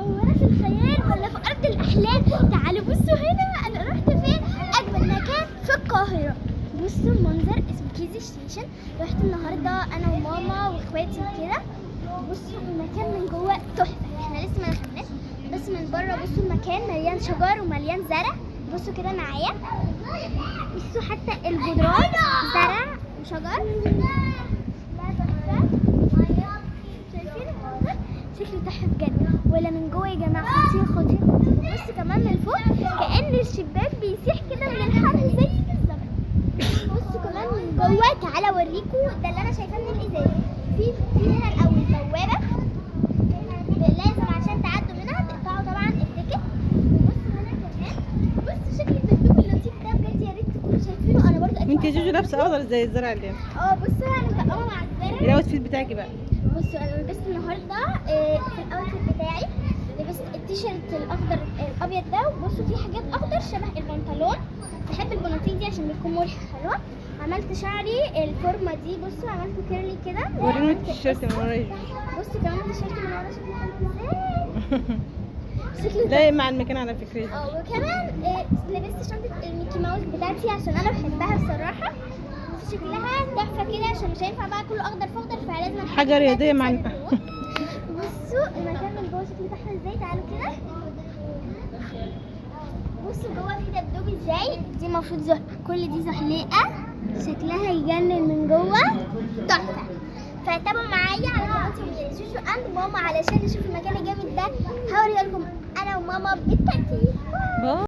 هو انا في الخيال ولا في ارض الاحلام؟ تعالوا بصوا هنا، انا رحت فين؟ اجمل مكان في القاهره. بصوا المنظر، اسمه كيزي ستيشن. رحت النهارده انا وماما واخواتي وكده. بصوا المكان من جوه تحفه، احنا لسه ما دخلناش بس من بره. بصوا المكان مليان شجر ومليان زرع. بصوا كده معايا، بصوا حتى الجدران زرع وشجر. شايفين المنظر؟ شكله تحفه بجد. ولا من جوه يا جماعه خطير خطير خطير. بص كمان من فوق كأن الشباك بيسيح كده من الحر زي بالظبط. بصوا كمان من جوه، تعالى اوريكم ده اللي انا شايفاه من الازاز. في هنا الاول بوابه لازم عشان تعدوا منها تقطعوا طبعا التيكت. بصوا هنا كمان، بصوا شكل الدبدوب اللطيف ده بجد، يا ريت تكونوا شايفينه. انا برضه انت يا جوجو لابسه اخضر زي الزرع اللي بصوا انا مطقمه مع الزرع. الاوتفيت بتاعك بقى. بصوا انا لبست النهارده في الاوتفيت بتاعي، لبست التيشيرت الاخضر الابيض ده. وبصوا في حاجات اخضر شبه البنطلون، بحب البناطيل دي عشان بتكون مريحه حلوه. عملت شعري الفورمه دي، بصوا عملته كيرلي كده. ورينا التيشيرت من ورا. بصوا كمان التيشيرت من ورا شكله حلو ازاي. شكله لايق مع المكان على فكره. وكمان لبست شنطه الميكي ماوس بتاعتي عشان انا بحبها بصراحه. شكلها تحفه كده عشان مش هينفع بقى كله اخضر في اخضر، فلازم حاجه رياضيه مع بصوا المكان من جوه شكله تحفه ازاي. تعالوا كده بصوا جوه في دبدوب ازاي. دي المفروض كل دي زحليقه، شكلها يجنن من جوه تحفه. فتابعوا معايا على قناتي جوجو اند ماما علشان نشوف المكان الجامد ده. هوري لكم انا وماما بالترتيب.